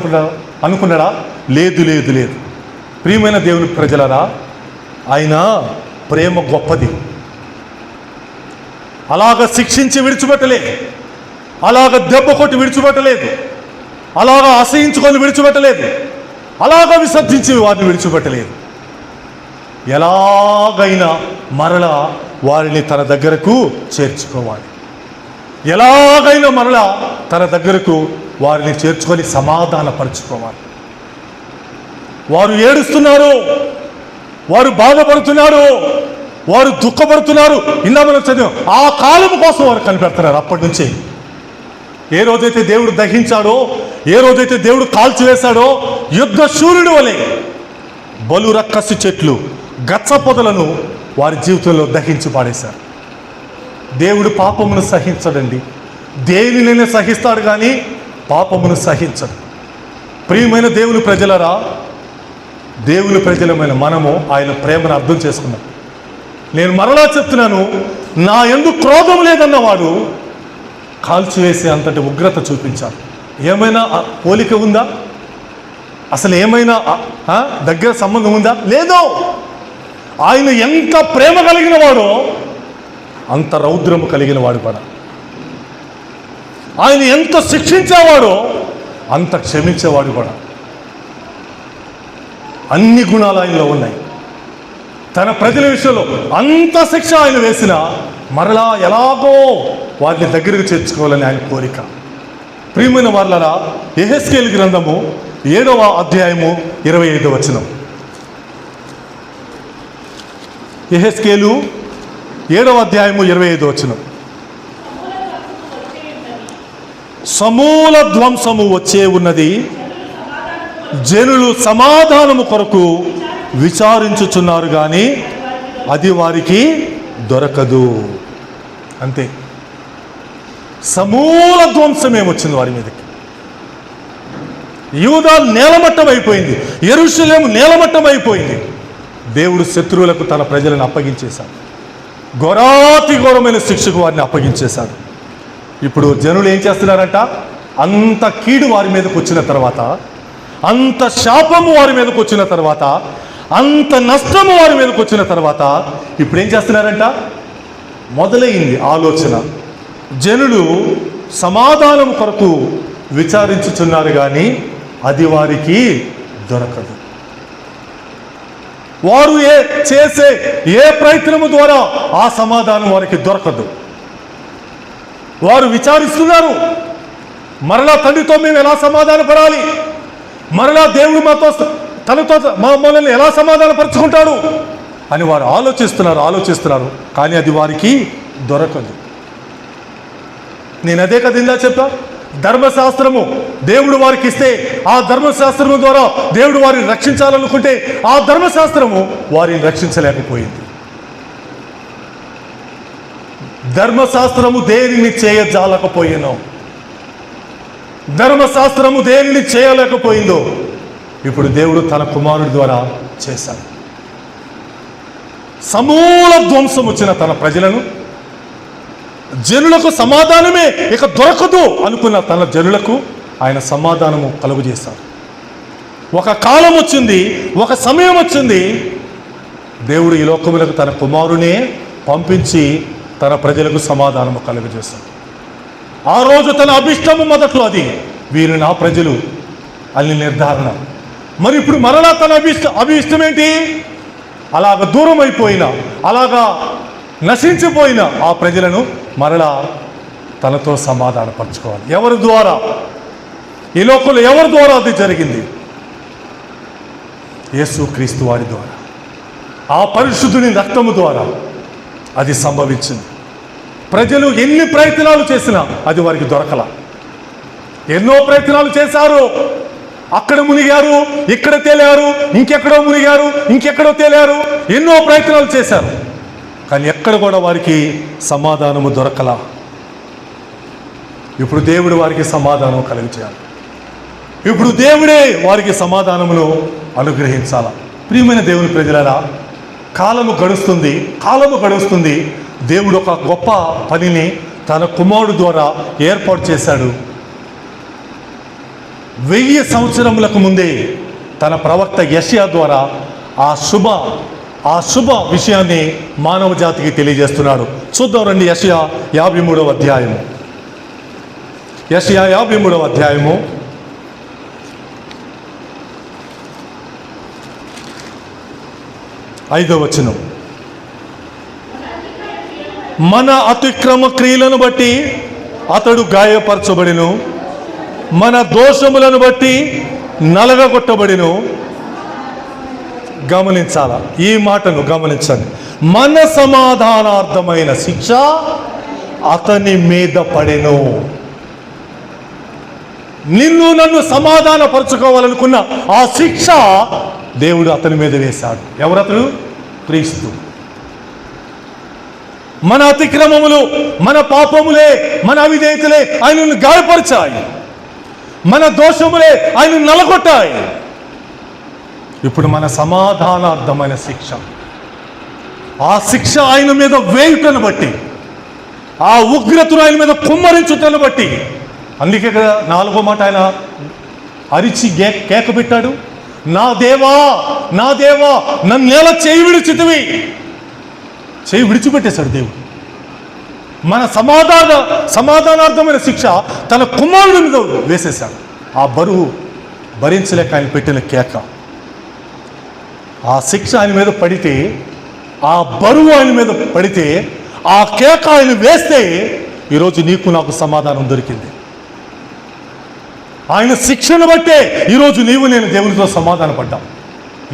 అనుకున్నాడా? లేదు లేదు లేదు. ప్రియమైన దేవుని ప్రజలరా, ఆయన ప్రేమ గొప్పది. అలాగ శిక్షించి విడిచిపెట్టలేదు, అలాగ దెబ్బ కొట్టి విడిచిపెట్టలేదు, అలాగ అసహించుకొని విడిచిపెట్టలేదు, అలాగ విసర్జించి వారిని విడిచిపెట్టలేదు. ఎలాగైనా మరలా వారిని తన దగ్గరకు చేర్చుకోవాలి. ఎలాగైనా మరలా తన దగ్గరకు వారిని చేర్చుకొని సమాధానపరుచుకోవాలి. వారు ఏడుస్తున్నారు, వారు బాధపడుతున్నారు, వారు దుఃఖపడుతున్నారు. ఇందా మనం చదివాం, ఆ కాలం కోసం వారు కనిపెడుతున్నారు. అప్పటి నుంచి ఏ రోజైతే దేవుడు దహించాడో, ఏ రోజైతే దేవుడు కాల్చివేశాడో, యుద్ధ శూరుడు వలె బలు రక్కసి చెట్లు, గచ్చ పొదలను వారి జీవితంలో దహించి పాడేశారు. దేవుడు పాపమును సహించడండి. దేనినైనా సహిస్తాడు కానీ పాపమును సహించడు. ప్రియమైన దేవుని ప్రజలరా, దేవుని ప్రజలమైన మనము ఆయన ప్రేమను అర్థం చేసుకున్నాం. నేను మరలా చెప్తున్నాను, నా యందు క్రోధం లేదన్నవాడు కాల్చివేసే అంతటి ఉగ్రత చూపించాడు. ఏమైనా పోలిక ఉందా? అసలు ఏమైనా దగ్గర సంబంధం ఉందా? లేదు. ఆయన ఎంత ప్రేమ కలిగిన వాడో అంత రౌద్రము కలిగిన వాడు కూడా. ఆయన ఎంత శిక్షించేవాడో అంత క్షమించేవాడు కూడా. అన్ని గుణాలు ఆయనలో ఉన్నాయి. తన ప్రజల విషయంలో అంత శిక్ష ఆయన వేసిన మరలా ఎలాగో వారిని దగ్గరకు చేర్చుకోవాలని ఆయన కోరిక. ప్రియమైన వారలారా, యెహెజ్కేలు గ్రంథము 7వ అధ్యాయము 25వ వచనం. యెహెజ్కేలు 7వ అధ్యాయము 25వ వచనం. సమూల ధ్వంసము వచ్చే ఉన్నది, జనులు సమాధానము కొరకు విచారించుచున్నారు కానీ అది వారికి దొరకదు. అంతే, సమూల ధ్వంసం ఏమొచ్చింది వారి మీదకి. యూదా నేలమట్టం అయిపోయింది, యెరూషలేము నేలమట్టం అయిపోయింది. దేవుడు శత్రువులకు తన ప్రజలను అప్పగించేశాడు. ఘోరాతి ఘోరమైన శిక్షకు వారిని అప్పగించేశాడు. ఇప్పుడు జనులు ఏం చేస్తున్నారంట? అంత కీడు వారి మీదకి వచ్చిన తర్వాత, అంత శాపము వారి మీదకి వచ్చిన తర్వాత, అంత నష్టము వారి మీదకి వచ్చిన తర్వాత ఇప్పుడు ఏం చేస్తున్నారంట? మొదలైంది ఆలోచన. జనులు సమాధానం కొరకు విచారించుచున్నారు కానీ అది వారికి దొరకదు. వారు చేసే ఏ ప్రయత్నము ద్వారా ఆ సమాధానం వారికి దొరకదు. వారు విచారిస్తున్నారు, మరలా తండ్రితో మేము ఎలా సమాధానపడాలి, మరలా దేవుడు మాతో తనతో మమ్మల్ని ఎలా సమాధానపరుచుకుంటాడు అని వారు ఆలోచిస్తున్నారు కానీ అది వారికి దొరకదు. నేను అదే కదా ఇందా చెప్పా, ధర్మశాస్త్రము దేవుడు వారికి ఇస్తే ఆ ధర్మశాస్త్రము ద్వారా దేవుడు వారిని రక్షించాలనుకుంటే ఆ ధర్మశాస్త్రము వారిని రక్షించలేకపోయింది. ధర్మశాస్త్రము దేనిని చేయజాలకపోయినో, ధర్మశాస్త్రము దేనిని చేయలేకపోయిందో ఇప్పుడు దేవుడు తన కుమారుడి ద్వారా చేశాడు. సమూల ధ్వంసం వచ్చిన తన ప్రజలను, జనులకు సమాధానమే ఇక దొరకదు అనుకున్న తన జనులకు ఆయన సమాధానము కలుగజేశాడు. ఒక కాలం వచ్చింది, ఒక సమయం వచ్చింది, దేవుడు ఈ లోకములకు తన కుమారునే పంపించి తన ప్రజలకు సమాధానము కలుగజేశాడు. ఆ రోజు తన అభిష్టము మొదట్లో అది వీరు నా ప్రజలు అని నిర్ధారణ. మరి ఇప్పుడు మరలా తన అభిష్టం ఏంటి? అలాగ దూరం అయిపోయిన, అలాగా నశించిపోయిన ఆ ప్రజలను మరలా తనతో సమాధానపరచుకోవాలి. ఎవరి ద్వారా? ఈ లోకంలో ఎవరి ద్వారా అది జరిగింది? యేసుక్రీస్తు వారి ద్వారా, ఆ పరిశుద్ధుని రక్తము ద్వారా అది సంభవించింది. ప్రజలు ఎన్ని ప్రయత్నాలు చేసినా అది వారికి దొరకల. ఎన్నో ప్రయత్నాలు చేశారు, అక్కడ మునిగారు, ఇక్కడ తేలారు, ఇంకెక్కడో మునిగారు, ఇంకెక్కడో తేలారు, ఎన్నో ప్రయత్నాలు చేశారు. కానీ ఎక్కడ కూడా వారికి సమాధానము దొరకలా. ఇప్పుడు దేవుడు వారికి సమాధానం కలిగించాలి. ఇప్పుడు దేవుడే వారికి సమాధానమును అనుగ్రహించాల. ప్రియమైన దేవుని ప్రజలారా, కాలము గడుస్తుంది. దేవుడు ఒక గొప్ప పనిని తన కుమారుడు ద్వారా ఏర్పాటు చేశాడు. 1000 సంవత్సరములకు ముందే తన ప్రవక్త యెషయా ద్వారా ఆ శుభ విషయాన్ని మానవ జాతికి తెలియజేస్తున్నాడు. చూద్దాం రండి. యెషయా 53వ అధ్యాయము. యెషయా 53వ అధ్యాయము 5వ వచనం. మన అతిక్రమ క్రియలను బట్టి అతడు గాయపరచబడిను, మన దోషములను బట్టి నలగగొట్టబడిను. గమనించాల, ఈ మాటను గమనించండి. మన సమాధానార్థమైన శిక్ష అతని మీద పడెను. నిన్ను నన్ను సమాధానపరచుకోవాలనుకున్న ఆ శిక్ష దేవుడు అతని మీద వేశాడు. ఎవరతడు? క్రీస్తు. మన అతిక్రమములు, మన పాపములే, మన అవిధేయతలే ఆయనను గాయపరిచాయి. మన దోషములే ఆయనను నలగొట్టాయి. ఇప్పుడు మన సమాధానార్థమైన శిక్ష, ఆ శిక్ష ఆయన మీద వేయుటను బట్టి, ఆ ఉగ్రతను ఆయన మీద కుమ్మరించుటను బట్టి, అందుకే కదా 4వ మాట ఆయన అరిచి కేక పెట్టాడు, నా దేవా నా దేవా నన్నేలా చేయి విడిచితివి. చేయి విడిచిపెట్టేశాడు దేవుడు. మన సమాధానార్థమైన శిక్ష తన కుమారుడి మీద వేసేశాడు. ఆ బరువు భరించలేక ఆయన పెట్టిన కేక, ఆ శిక్ష ఆయన మీద పడితే, ఆ బరువు ఆయన మీద పడితే, ఆ కేక ఆయన వేస్తే ఈరోజు నీకు నాకు సమాధానం దొరికింది. ఆయన శిక్షను బట్టే ఈరోజు నేను దేవునితో సమాధాన పడ్డాం.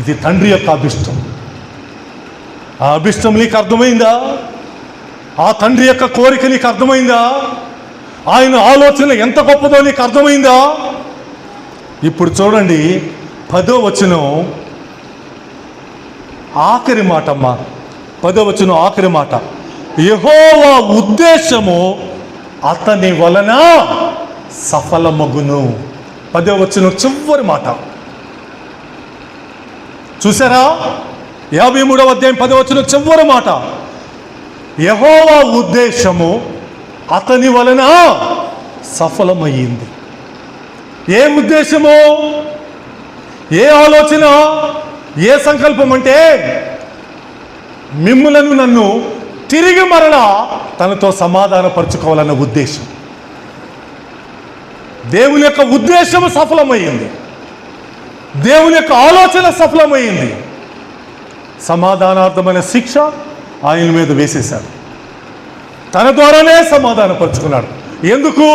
ఇది తండ్రి యొక్క అభిష్టం. ఆ అభిష్టం నీకు అర్థమైందా? ఆ తండ్రి యొక్క కోరిక నీకు అర్థమైందా? ఆయన ఆలోచన ఎంత గొప్పదో నీకు అర్థమైందా? ఇప్పుడు చూడండి 10వ వచనం ఆఖరి మాట అమ్మా. 10వ వచనం ఆఖరి మాట. యెహోవా ఉద్దేశము అతని వలన సఫలమగును. 10వ వచనం చివరి మాట చూసారా? 53వ అధ్యాయం 10వ వచనం చివరి మాట. యెహోవా ఉద్దేశము అతని వలన సఫలమయ్యింది. ఏ ఉద్దేశము? ఏ ఆలోచన? ఏ సంకల్పం? అంటే మిమ్ములను నన్ను తిరిగి మరలా తనతో సమాధానపరచుకోవాలన్న ఉద్దేశం. దేవుని యొక్క ఉద్దేశము సఫలమయ్యింది. దేవుని యొక్క ఆలోచన సఫలమయ్యింది. సమాధానార్థమైన శిక్ష ఆయన మీద వేసేశాడు. తన ద్వారానే సమాధానపరుచుకున్నాడు. ఎందుకు?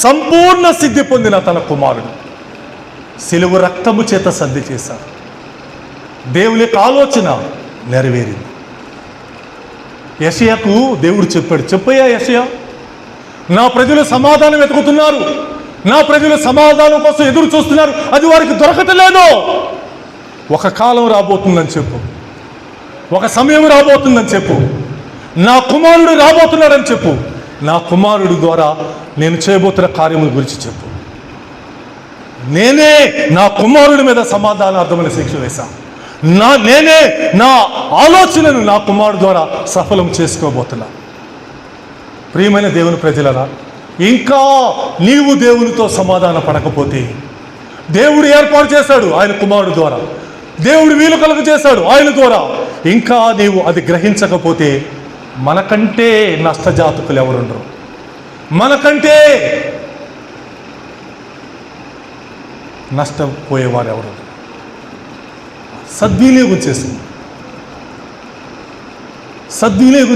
సంపూర్ణ సిద్ధి పొందిన తన కుమారుడు సిలువ రక్తము చేత సంధి చేశాడు. దేవుని యొక్క ఆలోచన నెరవేరింది. యెషయాకు దేవుడు చెప్పాడు, చెప్పయ్యా యెషయా, నా ప్రజలు సమాధానం వెతుకుతున్నారు, నా ప్రజలు సమాధానం కోసం ఎదురు చూస్తున్నారు, అది వారికి దొరకటలేదు. ఒక కాలం రాబోతుందని చెప్పు, ఒక సమయం రాబోతుందని చెప్పు, నా కుమారుడు రాబోతున్నాడని చెప్పు, నా కుమారుడు ద్వారా నేను చేయబోతున్న కార్యముల గురించి చెప్పు. నేనే నా కుమారుడి మీద సమాధానార్థమైన శిక్ష వేశాను. నేనే నా ఆలోచనను నా కుమారుడు ద్వారా సఫలం చేసుకోబోతున్నా. ప్రియమైన దేవుని ప్రజలరా, ఇంకా నీవు దేవునితో సమాధాన పడకపోతే, దేవుడు ఏర్పాటు చేశాడు ఆయన కుమారుడు ద్వారా, దేవుడు వీలు కలుగ చేశాడు ఆయన ద్వారా, ఇంకా నీవు అది గ్రహించకపోతే మనకంటే నష్టజాతకులు ఎవరుండరు, మనకంటే నష్టపోయేవారు ఎవరు. సద్వినియోగం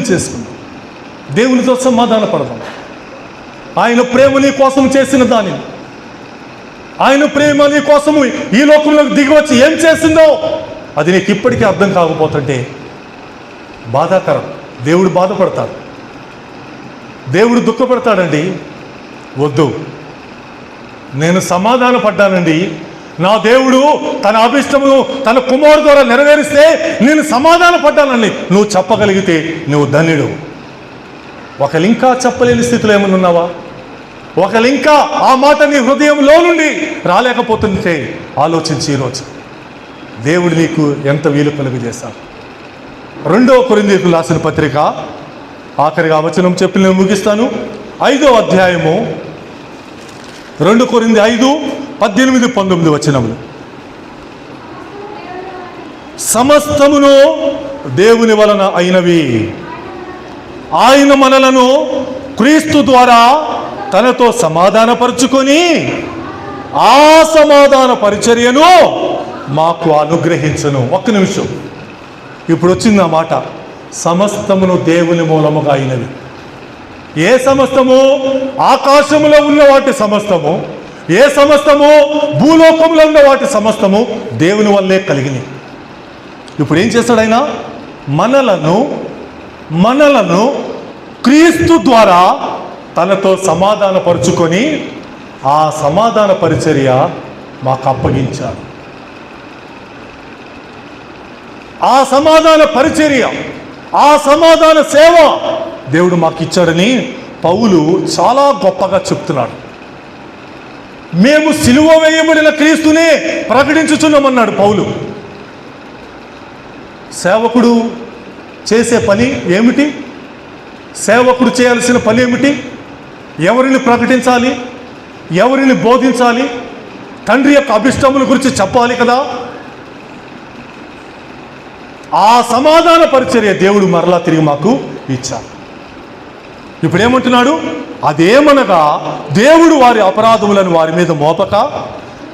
చేసుకుందాం. దేవునితో సమాధాన పడదాం. ఆయన ప్రేమ నీ కోసం చేసిన దానిని, ఆయన ప్రేమ నీ కోసము ఈ లోకంలోకి దిగి వచ్చి ఏం చేసిందో అది నీకు ఇప్పటికీ అర్థం కాకపోతుంటే బాధాకరం. దేవుడు బాధపడతాడు, దేవుడు దుఃఖపడతాడండి. వద్దు, నేను సమాధాన పడ్డానండి, నా దేవుడు తన అభిష్టమును తన కుమారుడు ద్వారా నెరవేరిస్తే నేను సమాధాన పడ్డానని నువ్వు చెప్పగలిగితే నువ్వు ధన్యుడు. ఒకళ్ళు ఇంకా చెప్పలేని స్థితిలో ఏమన్నా ఉన్నావా? ఒకళ్ళు ఇంకా ఆ మాట నీ హృదయంలో నుండి రాలేకపోతుంటే ఆలోచించి ఈరోజు దేవుడు నీకు ఎంత వీలు కలుగజేశాడు. 2 కొరింథీయులకు రాసిన పత్రిక ఆఖరిగా వచనం చెప్పి నేను ముగిస్తాను. 5వ అధ్యాయము 2 కొరింథీ 5:18-19 వచనములు. సమస్తమును దేవుని వలన అయినవి, ఆయన మనలను క్రీస్తు ద్వారా తనతో సమాధానపరుచుకొని ఆ సమాధాన పరిచర్యను మాకు అనుగ్రహించను. ఒక్క నిమిషం, ఇప్పుడు వచ్చింది ఆ మాట, సమస్తమును దేవుని మూలముగా అయినవి. ఏ సమస్తము? ఆకాశములో ఉన్న వాటి సమస్తము, ఏ సమస్తము భూలోకంలో ఉన్న వాటి సమస్తము దేవుని వల్లే కలిగినాయి. ఇప్పుడు ఏం చేస్తాడు ఆయన? మనలను క్రీస్తు ద్వారా తనతో సమాధానపరుచుకొని ఆ సమాధాన పరిచర్య మాకు అప్పగించాడు. ఆ సమాధాన పరిచర్య, ఆ సమాధాన సేవ దేవుడు మాకు ఇచ్చాడని పౌలు చాలా గొప్పగా చెప్తున్నాడు. మేము సిలువ వేయబడిన క్రీస్తునే ప్రకటించుచున్నామన్నాడు పౌలు. సేవకుడు చేసే పని ఏమిటి? సేవకుడు చేయాల్సిన పని ఏమిటి? ఎవరిని ప్రకటించాలి, ఎవరిని బోధించాలి, తండ్రి యొక్క అభిష్టముల గురించి చెప్పాలి కదా. ఆ సమాధాన పరిచర్య దేవుడు మరలా తిరిగి మాకు ఇచ్చాడు. ఇప్పుడు ఏమంటున్నాడు? అదేమనగా దేవుడు వారి అపరాధములను వారి మీద మోపక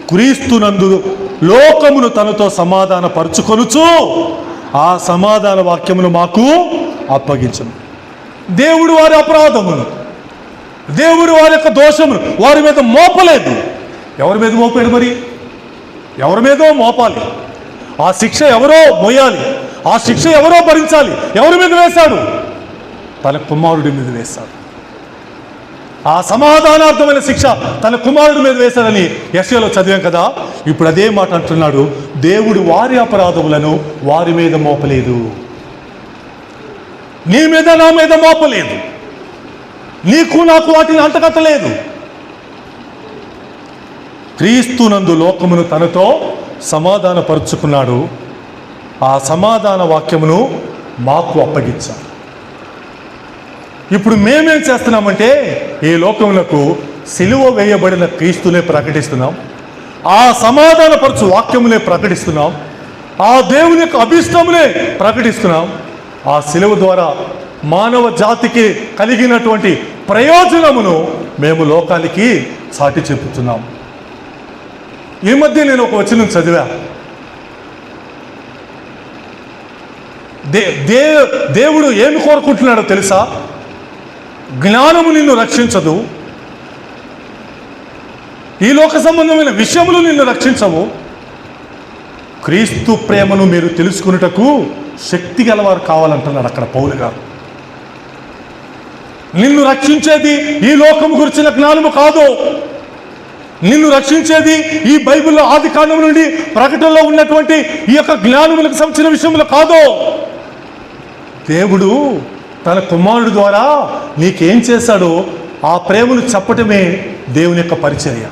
క్రీస్తునందు లోకమును తనతో సమాధాన పరుచుకొనుచు ఆ సమాధాన వాక్యమును మాకు అప్పగించును. దేవుడు వారి అపరాధమును, దేవుడు వారి యొక్క దోషమును వారి మీద మోపలేదు. ఎవరి మీద మోపాడు? మరి ఎవరి మీదో మోపాలి. ఆ శిక్ష ఎవరో మోయాలి, ఆ శిక్ష ఎవరో భరించాలి. ఎవరి మీద వేశాడు? తన కుమారుడి మీద వేశాడు. ఆ సమాధానార్థమైన శిక్ష తన కుమారుడి మీద వేశాడని యెషయాలో చదివాం కదా. ఇప్పుడు అదే మాట అంటున్నాడు, దేవుడు వారి అపరాధములను వారి మీద మోపలేదు, నీ మీద నా మీద మోపలేదు, నీకు నాకు వాటిని అంటగట్టలేదు. క్రీస్తునందు లోకమును తనతో సమాధానపరుచుకున్నాడు, ఆ సమాధాన వాక్యమును మాకు అప్పగించాడు. ఇప్పుడు మేమేం చేస్తున్నామంటే ఈ లోకములకు సిలువ వేయబడిన క్రీస్తునే ప్రకటిస్తున్నాం, ఆ సమాధానపరచు వాక్యమునే ప్రకటిస్తున్నాం, ఆ దేవుని యొక్క అభిష్టమునే ప్రకటిస్తున్నాం. ఆ సిలువ ద్వారా మానవ జాతికి కలిగినటువంటి ప్రయోజనమును మేము లోకానికి చాటి చెప్పుతున్నాం. ఈ మధ్య నేను ఒక వచనం చదివా. దేవుడు ఏమి కోరుకుంటున్నాడో తెలుసా? జ్ఞానము నిన్ను రక్షించదు, ఈ లోక సంబంధమైన విషయములు నిన్ను రక్షించవు, క్రీస్తు ప్రేమను మీరు తెలుసుకున్నటకు శక్తి గలవారు కావాలంటున్నాడు అక్కడ పౌలు గారు. నిన్ను రక్షించేది ఈ లోకము గురించిన జ్ఞానము కాదు, నిన్ను రక్షించేది ఈ బైబిల్లో ఆది కాండం నుండి ప్రకటనలో ఉన్నటువంటి ఈ యొక్క జ్ఞానములకు సంబంధించిన విషయములు కాదు. దేవుడు తన కుమారుడు ద్వారా నీకేం చేశాడో ఆ ప్రేమను చెప్పటమే దేవుని యొక్క పరిచర్య.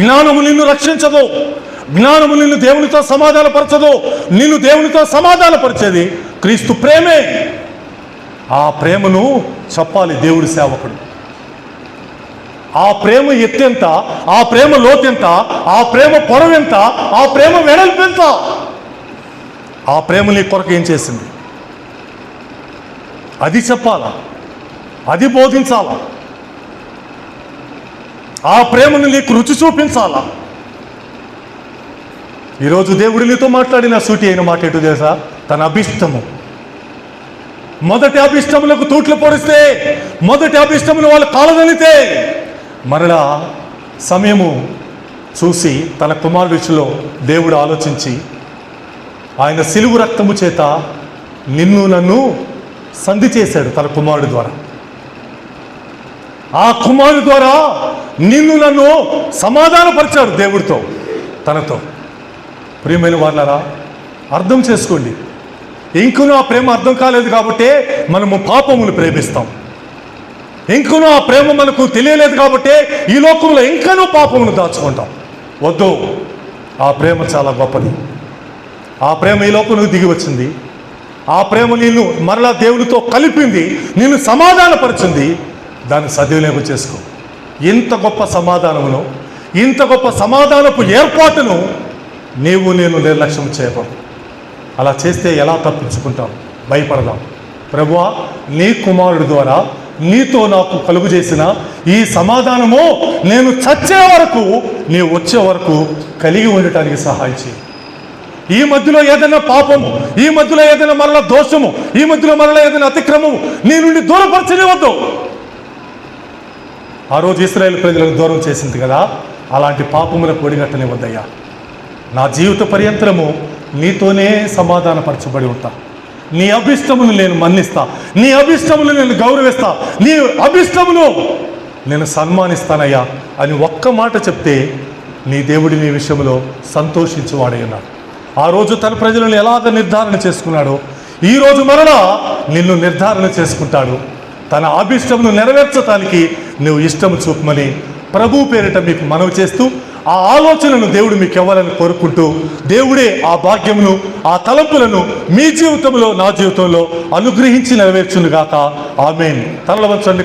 జ్ఞానము నిన్ను రక్షించదు, జ్ఞానము నిన్ను దేవునితో సమాధానపరచదు, నిన్ను దేవునితో సమాధానపరిచేది క్రీస్తు ప్రేమే. ఆ ప్రేమను చెప్పాలి దేవుడి సేవకుడు. ఆ ప్రేమ ఎత్తెంత, ఆ ప్రేమ లోతెంత, ఆ ప్రేమ పొడవెంత, ఆ ప్రేమ వెడల్పెంత, ఆ ప్రేమ నీ కొరకు ఏం చేసింది అది చెప్పాలా, అది బోధించాలా, ఆ ప్రేమను నీకు రుచి చూపించాలా. ఈరోజు దేవుడు నీతో మాట్లాడిన సూటి అయిన మాట ఏంటో తెలుసా? తన అభిష్టము. మొదటి అభిష్టములకు తూట్లు పొడిస్తే, మొదటి అభిష్టమును వాళ్ళు కాలదనితే, మరలా సమయము చూసి తన కుమారుడి విషయంలో దేవుడు ఆలోచించి ఆయన సిలువు రక్తము చేత నిన్ను నన్ను సంధి చేశాడు తన కుమారుడి ద్వారా. ఆ కుమారుడు ద్వారా నిన్ను నన్ను సమాధానపరిచాడు దేవుడితో, తనతో. ప్రియమైన వాళ్ళారా, అర్థం చేసుకోండి. ఇంకనూ ఆ ప్రేమ అర్థం కాలేదు కాబట్టే మనము పాపమును ప్రేమిస్తాం. ఇంకనూ ఆ ప్రేమ మనకు తెలియలేదు కాబట్టే ఈ లోకంలో ఇంకనూ పాపమును దాచుకుంటాం. వద్దు, ఆ ప్రేమ చాలా గొప్పది. ఆ ప్రేమ ఈ లోకంలో దిగి వచ్చింది. ఆ ప్రేమ నిన్ను మరలా దేవునితో కలిపింది, నిన్ను సమాధానపరిచింది. దాన్ని సద్వినియోగం చేసుకో. ఇంత గొప్ప సమాధానమును, ఇంత గొప్ప సమాధానపు ఏర్పాటును నేను నిర్లక్ష్యం చేయకూడదు. అలా చేస్తే ఎలా తప్పించుకుంటాం? భయపడదాం. ప్రభువా, నీ కుమారుడి ద్వారా నీతో నాకు కలుగు చేసిన ఈ సమాధానము నేను చచ్చే వరకు, నీ వచ్చే వరకు కలిగి ఉండటానికి సహాయం చేయి. ఈ మధ్యలో ఏదైనా పాపము, ఈ మధ్యలో ఏదైనా మరలా దోషము, ఈ మధ్యలో మరలా ఏదైనా అతిక్రమము నీ నుండి దూరపరచనివద్దు. ఆ రోజు ఇశ్రాయేలు ప్రజలకు దూరం చేసింది కదా, అలాంటి పాపములకు ఒడిగట్టనివద్దయ్యా. నా జీవిత పర్యంతరము నీతోనే సమాధానపరచబడి ఉంటా. నీ అభిష్టమును నేను మన్నిస్తా, నీ అభిష్టములు నేను గౌరవిస్తా, నీ అభిష్టమును నేను సన్మానిస్తానయ్యా అని ఒక్క మాట చెప్తే నీ దేవుడి నీ విషయంలో సంతోషించువాడై ఉన్నాడు. ఆ రోజు తన ప్రజలను ఎలాగ నిర్ధారణ చేసుకున్నాడో ఈరోజు మరలా నిన్ను నిర్ధారణ చేసుకుంటాడు. తన అభిష్టమును నెరవేర్చటానికి నువ్వు ఇష్టము చూపమని ప్రభు పేరిట మీకు మనవి చేస్తూ, ఆ ఆలోచనను దేవుడు మీకు ఇవ్వాలని కోరుకుంటూ, దేవుడే ఆ భాగ్యమును, ఆ తలంపులను మీ జీవితంలో, నా జీవితంలో అనుగ్రహించి నెరవేర్చునుగాక. ఆమేన్. తలవంచండి.